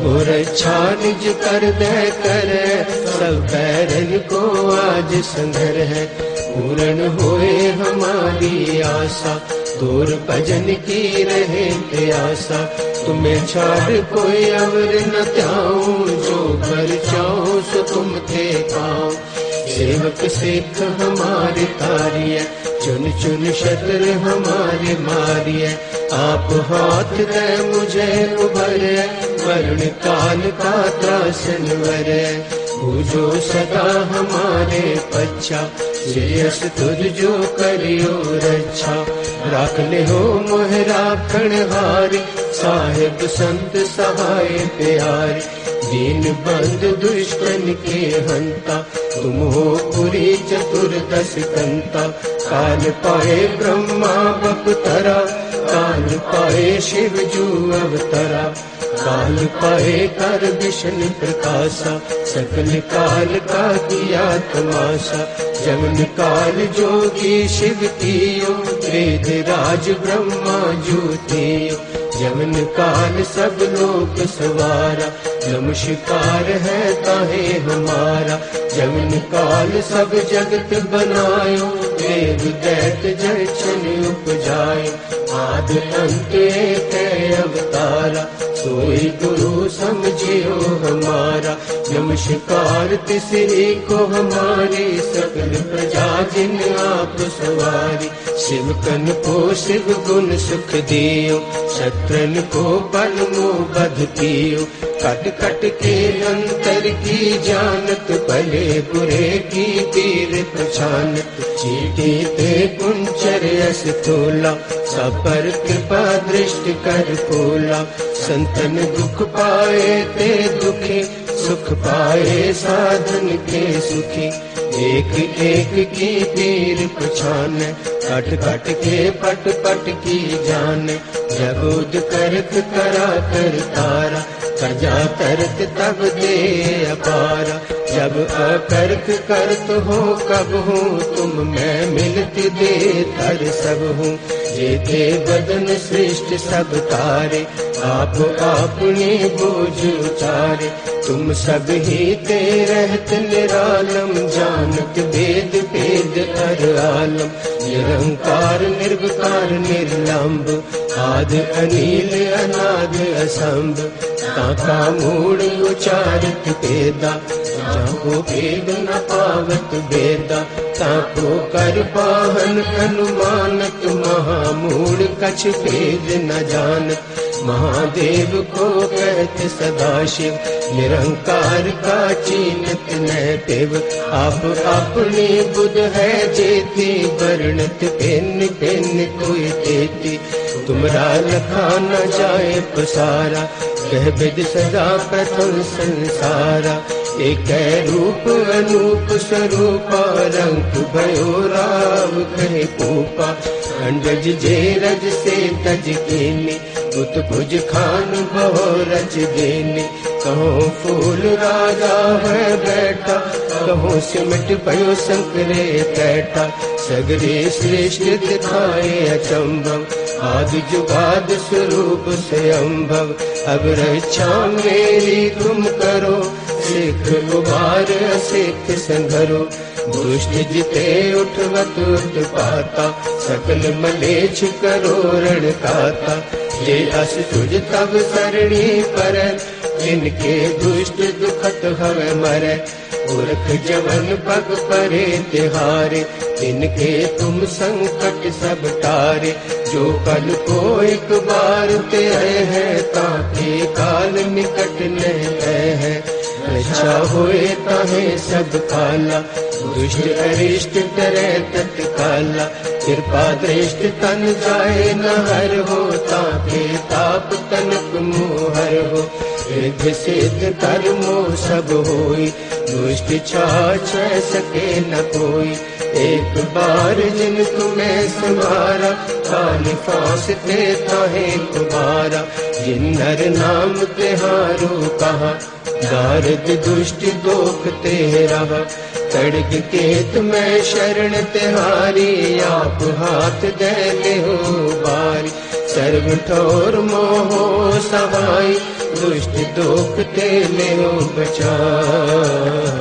Speaker 2: और अच्छा निज कर दे करे, सब बैरन को आज संघर है। पूर्ण होए हमारी आशा, तोर भजन की रहे प्यासा। तुम्हें छाड़ कोई अवर न त्याऊं, जो कर चाहो सो तुम थे पाओ। सेवक सिख हमारे तारिय, चुन चुन शत्रु हमारे मारिय। आप हाथ दे मुझे उभरे, वरुण काल का त्रासन वरे। पूजो सदा हमारे पच्छा, श्रेयस तुझ जो करियो रक्षा। राख ले हो मोह राखण हारी, साहिब संत सहाय प्यारे। दीन बंद दुष्टन के हंता, तुम हो पुरी चतुर्दश कंता। काल पाए ब्रह्मा बपतरा, काल पाए शिव जू अवतरा। काल पाए कर विष्णु प्रकाशा, सकल काल का किया तमाशा। जमन काल जोगी शिव कियो, वेद राज ब्रह्मा ज्योतियो। जमन काल सब लोक सवारा, नमस्कार है ताहे हमारा। जमन काल सब जगत बनायो, देव दैत जयछन उपजायो। आदि अंत एक अवतारा, सोई गुरु समझियो हमारा। नमस्कार तिसरी को हमारी, सकल प्रजा जिन आप सवारी। शिवकन को शिव गुण सुख दियो, शत्रन को बल मोह बध पियो। कट कट के अंतर की जानत, भले बुरे की तीर पहचानत। चीटी ते कुंचर यस तोला, सब पर कृपा दृष्टि कर पोला। संतन दुख पाए ते दुखी, सुख पाए साधन के सुखी। एक एक की पीर पहचान, कट कट के पट पट की जान। जबूद करत करा कर तारा, करजा तरत तब दे अपारा। जब अकर्क करत हो कब हूँ, तुम मैं मिलत दे तर सब हूँ। जेते बदन सृष्टि सब तारे, आप अपने बोझ उचारे। तुम सब ही ते रहत निरालम, जानत वेद भेद हर आलम। निरंकार निर्विकार निर्लंब, आदि अनील अनाद असंभ। ताका मूड उचारत पेदा, जाको भेद न पावत बेदा। ताको कर पाहन अनुमानत, महामूड कछ भेद न जानत। महादेव को कहते सदाशिव, निरंकार का चीनत न देव। आप अपनी बुध है जेती, वर्णत पेन पेन कोई देती। तुमरा लखा न जाए पसारा, कह विद सदा प्रथम संसारा। एक रूप अनूप स्वरूपा, रंग भयो राव कहे पूपा। अंडज जे रज से तज कीनी, उत भुज खान बहु रच देने। कहो फूल राजा है बैठा, कहो सिमट भयो शंकरे बैठा। सगरे श्रेष्ठ दिखाए अचंभव, आदि जुगाद स्वरूप स्वयंभव। अब रक्षा मेरी तुम करो, सिख उबार सिख संघरो। दुष्ट जिते उठवत उत्पाता, सकल मलेच्छ करो रण काता। जे अस तुझ तब सरणी पर, इनके दुष्ट दुखत हवे मरे। पुरख जवन पग परे तिहारे, इनके तुम संकट सब तारे। जो कल को एक बार ते आए हैं, ताके काल निकट न है। रक्षा होए ताहे सब काला, दुष्ट अरिष्ट डरे तत्काला। कृपा दृष्ट तन जाए न हर हो, ताके ताप तनक मोहर हो। रिद्ध सिद्ध कर्मो सब होई, दुष्ट छाछ सके न कोई। एक बार जिन तुम्हें संवारा, काल फांस ते ताहे तुम्हारा। जिन नर नाम तिहारो कहा, दारद दुष्ट दोख तेरा। तड़क के तुम्हें शरण तिहारी, आप हाथ दे ले हो बारी। सर्व ठोर मोहो सहाय, दुष्ट दोख ते ले हो बचाई।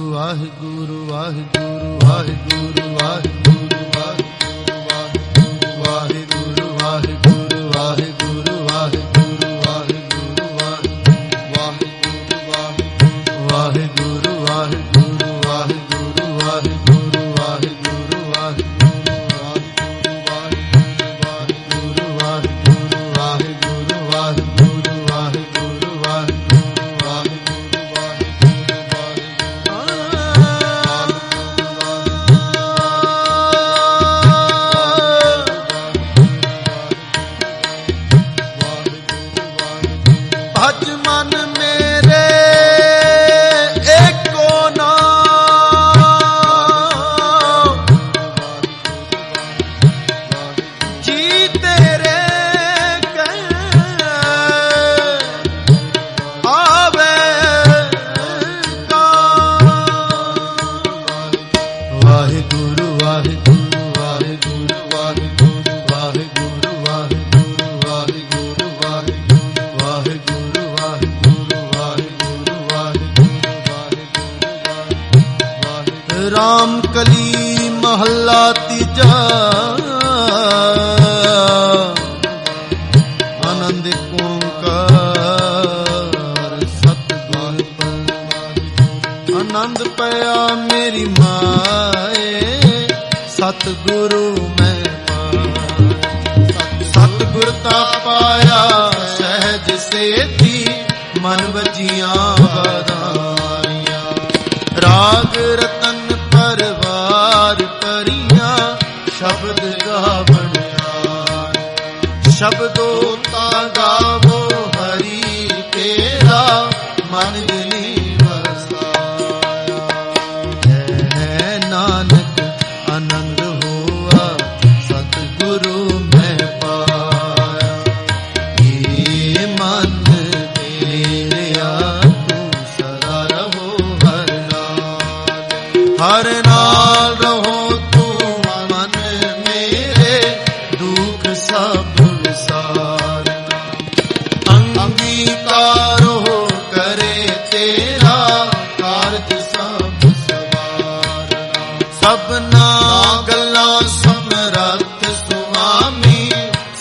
Speaker 3: वाहिगुरु वाहिगुरु वाहिगुरु वाहिगुरु वाहिगुरु वाहिगुरु वाहिगुरु वाहिगुरु वाहिगुरु वाहिगुरु वाहिगुरु वाहिगुरु वाहिगुरु वाहिगुरु वाहिगुरु वाहिगुरु राम कली महला तीजा आनंद ओंकार सतगुर आनंद पया मेरी माए सतगुरु मैं पाया। सतगुर ता पाया सहज सेती मन वजियां बधाइयां। राग रतन परवार परियां शब्द गावण शब्दों ता गावो हरि तेरा मन जनी वसाया। है नानक आनंद हुआ सतगुरु मैं पाया। ये मन तेरा तू सदा रहो हर नाल रहो तू मन मेरे दुख सब अंगीकारो करे तेरा कारज सब सवारना। सबना गल्ला समरथ सुआमी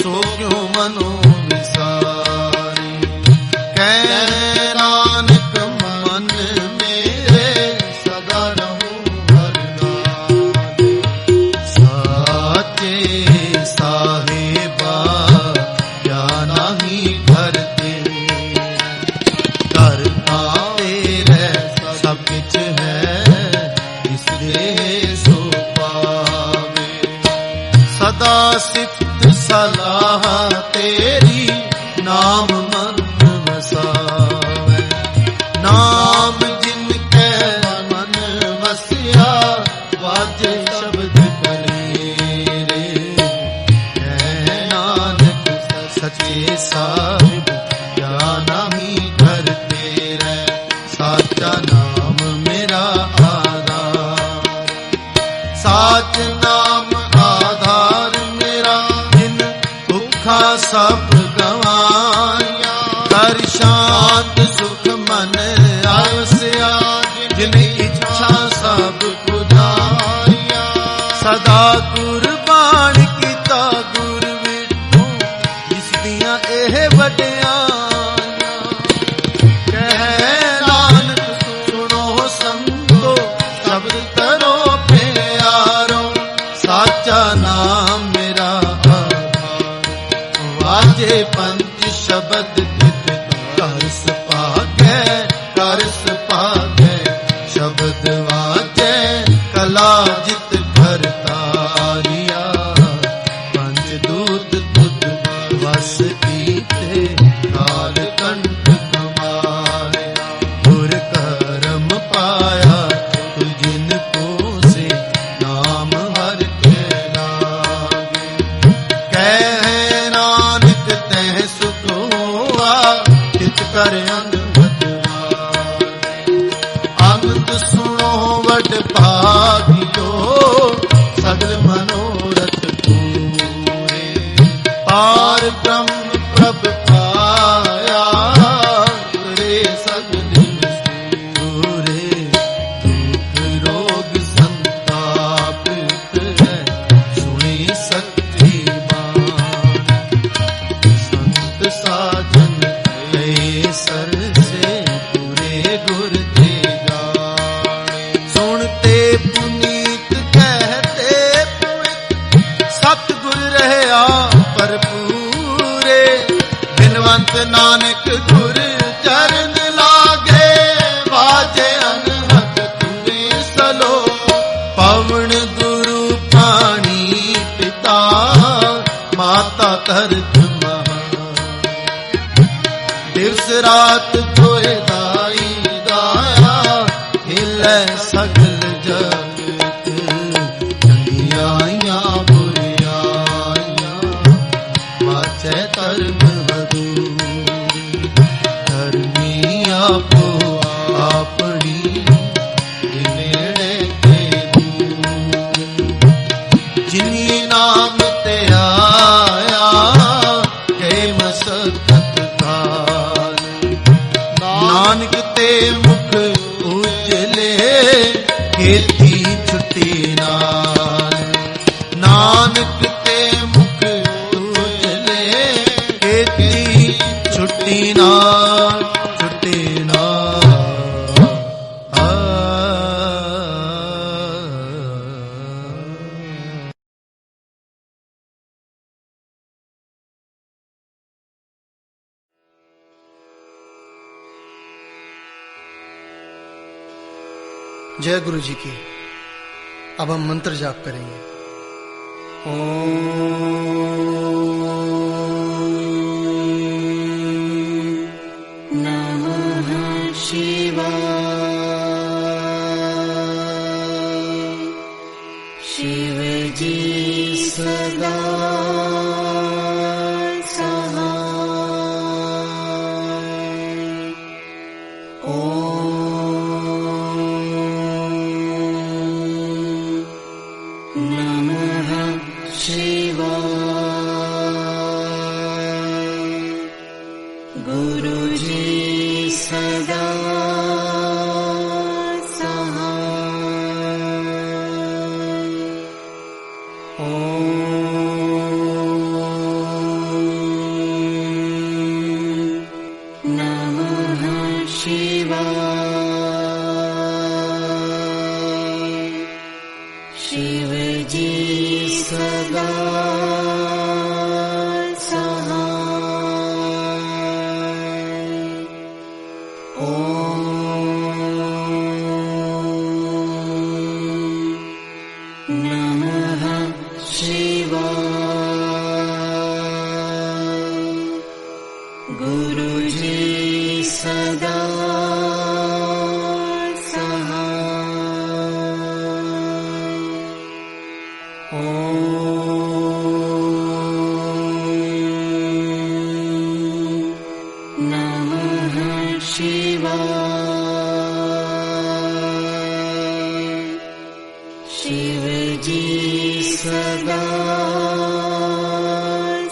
Speaker 3: सो क्यों मनो विसारी। कह नानक मन मेरे सदा रहो हर नाल। साचे साहिबा क्या नाही करते करता तेरे सब कुछ है इस देह सो पावे। सदा सिफत सलाह तेरी नाम मन वसावे। नाम जिनके मन वसिया वाजे शब्द कलेरे। नानक सच्चे साहिब क्या नहीं करते रह। साचा नाम मेरा आधार साच नाम आधार मेरा। इन दुखा सब गवाया कर शांत सुख मन आवस्या। जिन इच्छा सब पुजारिया सदा कुर्बान किता गुर विठू जिस दियां एह वड्याइयां। कह नानक सुनो संतो शब्द करो प्यारो। साचा नाम मेरा वाजे पंच शब्द तित करस पागे करस पागे। शब्द वाजे कला जित करतारिया। पंच दूत तुद वस कीते काल कंठ कमाया। गुर करम पाया तु जिन को से नाम हर के लागे। कह नानक तह सुख हुआ चित कर अनहद अंत सुनो वड भागियो सगल मनोरथ पूरे। पार ब्रह्म प्रभ पाया रे सगल सूरे। दुख रोग संताप है सुनी सच्ची बात। संत साजन ले सर से पूरे गुर ते जाने। सुनते पुनीत कहते पवित्र सतगुर रहया भरपूरे। बिनवंत नानक गुर चरण लागे वाजे अनहद तुने सलो। पवन गुरु पानी पिता माता तरत महा। दिवस रात धोए दाई दाया हिले सगल जगत। चंगियाइयां बुरियाइयां वाचे धर्म हदूरी। धर्मी आपो अपनी नेड़े के दूर। जिनी नाम ते आया के मसकत काल। नानक ते मुख उजले खेती छुट्टी नाल। नानक ते मुख उजले खेती छुट्टी नाल छुट्टी नाल।
Speaker 4: जय गुरु जी की। अब हम मंत्र जाप करेंगे।
Speaker 2: नमः शिवाय। शिव जी सदा सहाय। नमः शिवाय। गुरु जी सदा शिव जी सदा सहाय। नमः शिवाय। गुरु जी सदा शिव जी सदा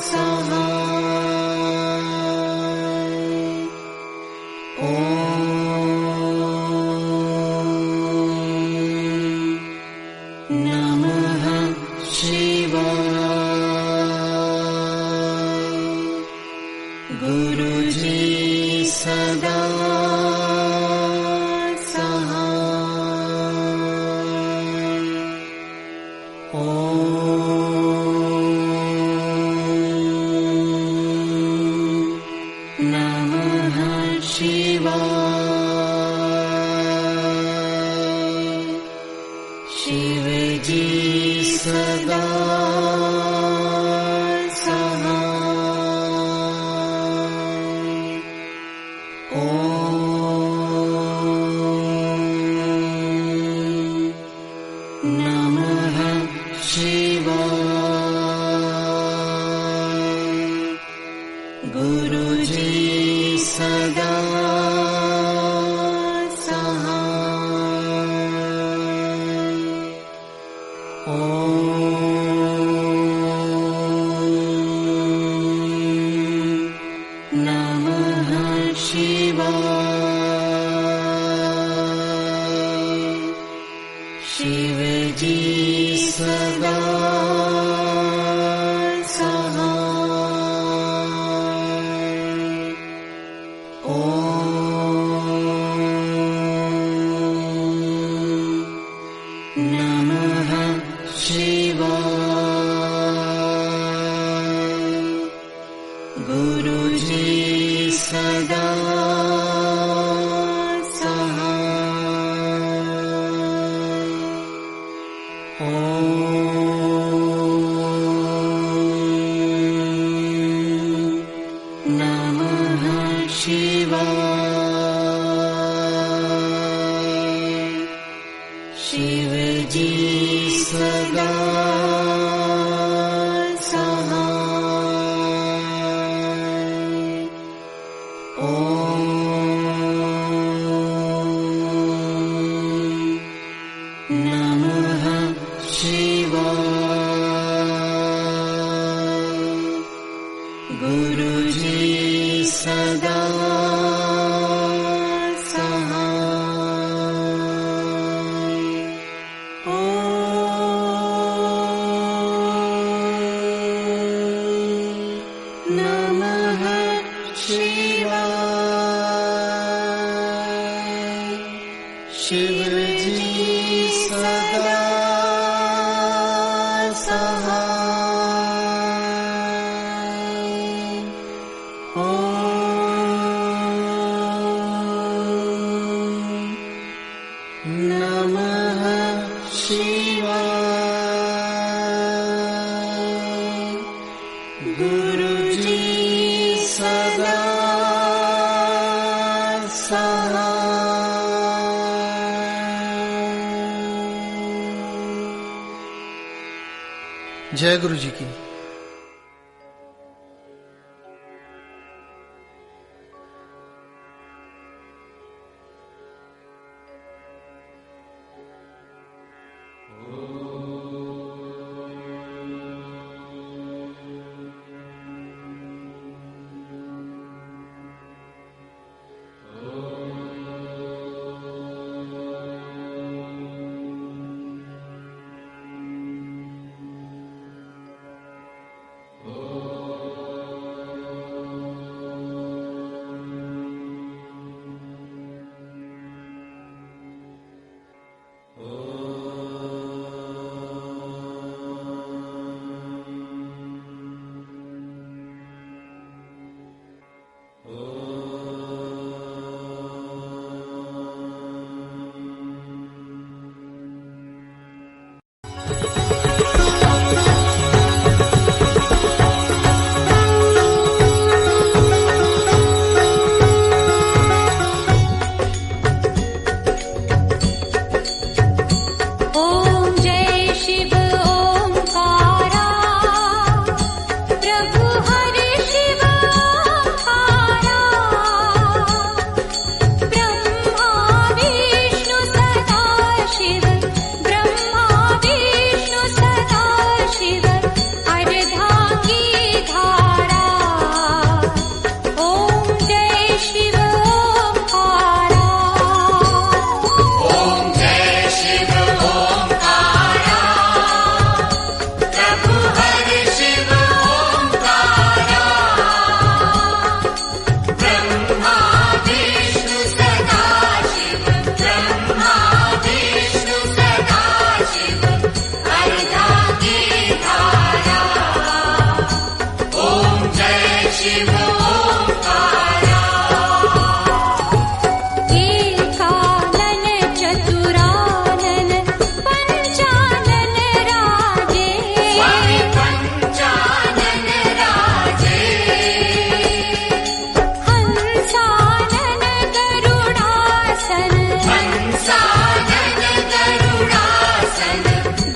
Speaker 2: सहाय। नमः शिवाय। गुरु जी सदा नमः शिवाय। शिव जी सदा सहाय। नमः शिवाय। गुरु जी सदा नमः शिवाय। शिव जी सदा नमः शिवाय। गुरु जी सदा नमः शिवाय। शिव जी सदा नमः शिवाय। गुरु जी सदा नमः शिवाय। शिव जी सदा गुरुजी सदा
Speaker 4: जय गुरु जी की।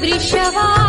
Speaker 5: वृषवा